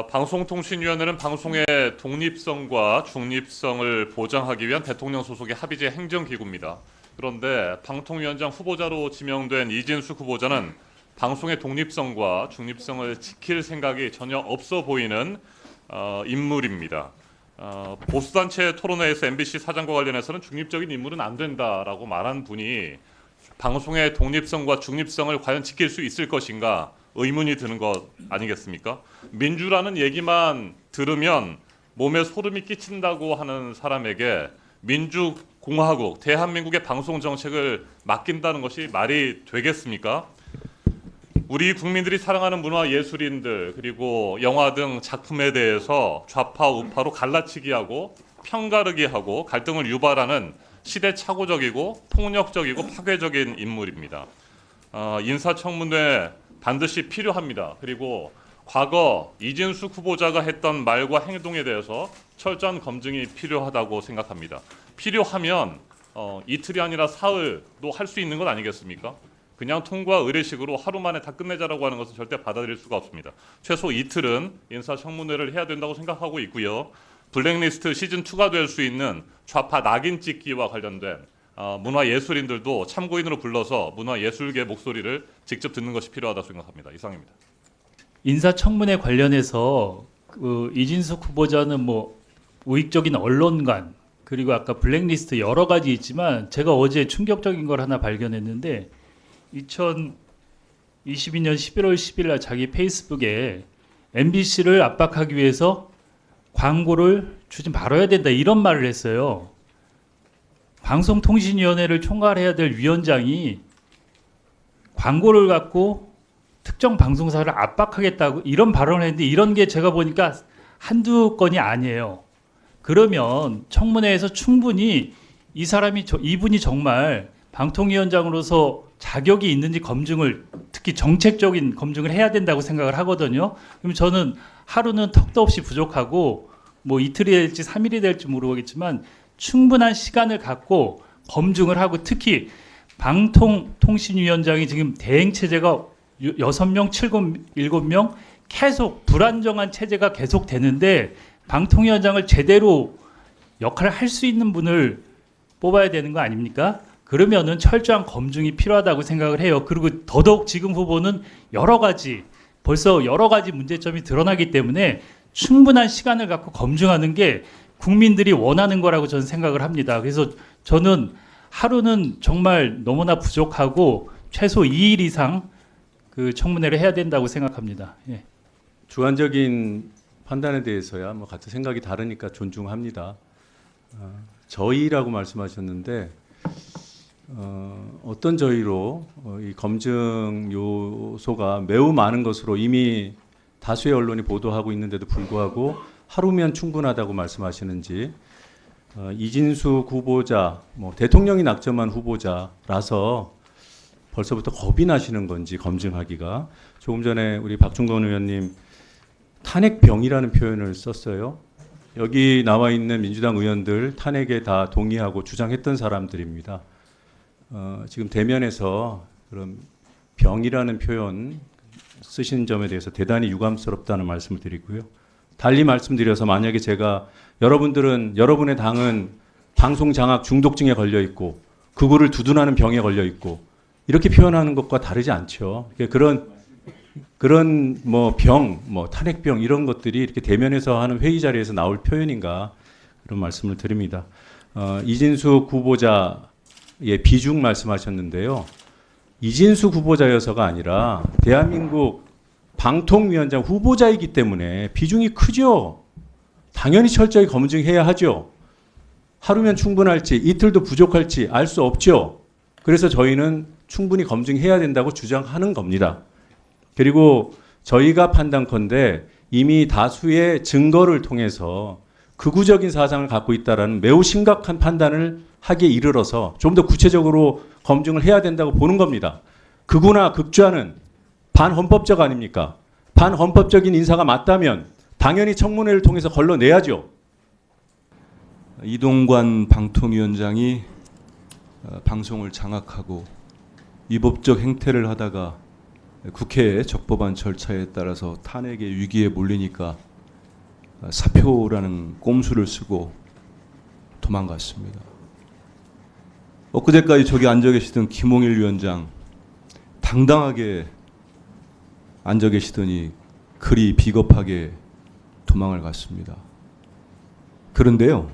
방송통신위원회는 방송의 독립성과 중립성을 보장하기 위한 대통령 소속의 합의제 행정기구입니다. 그런데 방통위원장 후보자로 지명된 이진숙 후보자는 방송의 독립성과 중립성을 지킬 생각이 전혀 없어 보이는 인물입니다. 보수단체 토론회에서 MBC 사장과 관련해서는 중립적인 인물은 안 된다라고 말한 분이 방송의 독립성과 중립성을 과연 지킬 수 있을 것인가 의문이 드는 것 아니겠습니까? 민주라는 얘기만 들으면 몸에 소름이 끼친다고 하는 사람에게 민주공화국, 대한민국의 방송 정책을 맡긴다는 것이 말이 되겠습니까? 우리 국민들이 사랑하는 문화 예술인들 그리고 영화 등 작품에 대해서 좌파 우파로 갈라치기하고 편가르기 하고 갈등을 유발하는 시대착오적이고 폭력적이고 파괴적인 인물입니다. 인사청문회 반드시 필요합니다. 그리고 과거 이진숙 후보자가 했던 말과 행동에 대해서 철저한 검증이 필요하다고 생각합니다. 필요하면 이틀이 아니라 사흘도 할 수 있는 것 아니겠습니까? 그냥 통과 의례식으로 하루 만에 다 끝내자라고 하는 것은 절대 받아들일 수가 없습니다. 최소 이틀은 인사청문회를 해야 된다고 생각하고 있고요. 블랙리스트 시즌2가 될 수 있는 좌파 낙인 찍기와 관련된 문화예술인들도 참고인으로 불러서 문화예술계 목소리를 직접 듣는 것이 필요하다고 생각합니다. 이상입니다. 인사청문회 관련해서 이진숙 후보자는 뭐 우익적인 언론관 그리고 아까 블랙리스트 여러 가지 있지만 제가 어제 충격적인 걸 하나 발견했는데 2022년 11월 10일 날 자기 페이스북에 MBC를 압박하기 위해서 광고를 주지 말아야 된다 이런 말을 했어요. 방송통신위원회를 총괄해야 될 위원장이 광고를 갖고 특정 방송사를 압박하겠다고 이런 발언을 했는데 이런 게 제가 보니까 한두 건이 아니에요. 그러면 청문회에서 충분히 이분이 정말 방통위원장으로서 자격이 있는지 검증을 특히 정책적인 검증을 해야 된다고 생각을 하거든요. 그럼 저는 하루는 턱도 없이 부족하고 뭐 이틀이 될지 3일이 될지 모르겠지만 충분한 시간을 갖고 검증을 하고 특히 방통통신위원장이 지금 대행 체제가 6명, 7명 계속 불안정한 체제가 계속 되는데 방통위원장을 제대로 역할을 할 수 있는 분을 뽑아야 되는 거 아닙니까? 그러면은 철저한 검증이 필요하다고 생각을 해요. 그리고 더더욱 지금 후보는 벌써 여러 가지 문제점이 드러나기 때문에 충분한 시간을 갖고 검증하는 게 국민들이 원하는 거라고 저는 생각을 합니다. 그래서 저는 하루는 정말 너무나 부족하고 최소 2일 이상 그 청문회를 해야 된다고 생각합니다. 예. 주관적인 판단에 대해서야 뭐 같은 생각이 다르니까 존중합니다. 저희라고 말씀하셨는데 어떤 저희로 이 검증 요소가 매우 많은 것으로 이미 다수의 언론이 보도하고 있는데도 불구하고 하루면 충분하다고 말씀하시는지 이진숙 후보자 뭐 대통령이 낙점한 후보자라서 벌써부터 겁이 나시는 건지 검증하기가 조금 전에 우리 박중건 의원님 탄핵병이라는 표현을 썼어요. 여기 나와 있는 민주당 의원들 탄핵에 다 동의하고 주장했던 사람들입니다. 지금 대면에서 그런 병이라는 표현 쓰신 점에 대해서 대단히 유감스럽다는 말씀을 드리고요. 달리 말씀드려서 만약에 제가 여러분의 당은 방송 장악 중독증에 걸려 있고 극우를 두둔하는 병에 걸려 있고 이렇게 표현하는 것과 다르지 않죠. 그런 뭐 병, 뭐 탄핵병 이런 것들이 이렇게 대면에서 하는 회의 자리에서 나올 표현인가 그런 말씀을 드립니다. 이진숙 후보자의 비중 말씀하셨는데요. 이진숙 후보자여서가 아니라 대한민국 방통위원장 후보자이기 때문에 비중이 크죠. 당연히 철저히 검증해야 하죠. 하루면 충분할지 이틀도 부족할지 알 수 없죠. 그래서 저희는 충분히 검증해야 된다고 주장하는 겁니다. 그리고 저희가 판단컨대 이미 다수의 증거를 통해서 극우적인 사상을 갖고 있다는 매우 심각한 판단을 하기에 이르러서 좀 더 구체적으로 검증을 해야 된다고 보는 겁니다. 극우나 극좌는 반헌법적 아닙니까? 반헌법적인 인사가 맞다면 당연히 청문회를 통해서 걸러내야죠. 이동관 방통위원장이 방송을 장악하고 위법적 행태를 하다가 국회의 적법한 절차에 따라서 탄핵의 위기에 몰리니까 사표라는 꼼수를 쓰고 도망갔습니다. 엊그제까지 저기 앉아 계시던 김홍일 위원장 당당하게 앉아 계시더니 그리 비겁하게 도망을 갔습니다. 그런데요,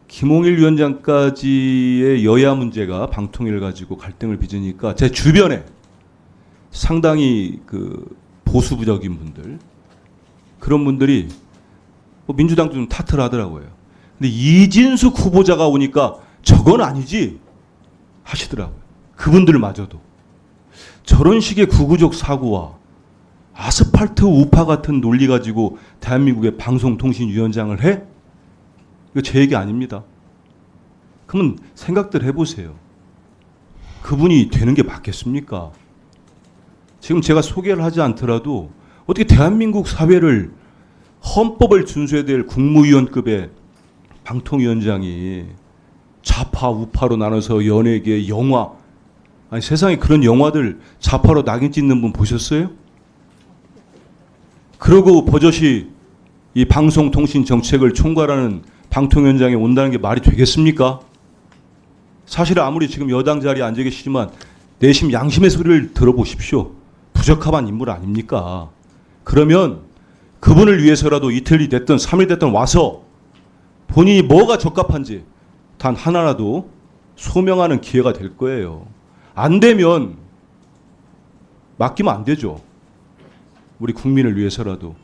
김홍일 위원장까지의 여야 문제가 방통위를 가지고 갈등을 빚으니까 제 주변에 상당히 그 보수부적인 분들, 그런 분들이 뭐 민주당도 좀 탓을 하더라고요. 근데 이진숙 후보자가 오니까 저건 아니지 하시더라고요. 그분들마저도. 저런 식의 구구적 사고와 아스팔트 우파 같은 논리 가지고 대한민국의 방송통신위원장을 해? 이거 제 얘기 아닙니다. 그러면 생각들 해보세요. 그분이 되는 게 맞겠습니까? 지금 제가 소개를 하지 않더라도 어떻게 대한민국 사회를 헌법을 준수해야 될 국무위원급의 방통위원장이 좌파 우파로 나눠서 연예계 영화, 아니 세상에 그런 영화들 좌파로 낙인 찍는 분 보셨어요? 그러고 버젓이 이 방송통신 정책을 총괄하는 방통위원장에 온다는 게 말이 되겠습니까? 사실 아무리 지금 여당 자리에 앉아 계시지만 내심 양심의 소리를 들어보십시오. 부적합한 인물 아닙니까? 그러면 그분을 위해서라도 이틀이 됐든 3일 됐든 와서 본인이 뭐가 적합한지 단 하나라도 소명하는 기회가 될 거예요. 안 되면 맡기면 안 되죠. 우리 국민을 위해서라도.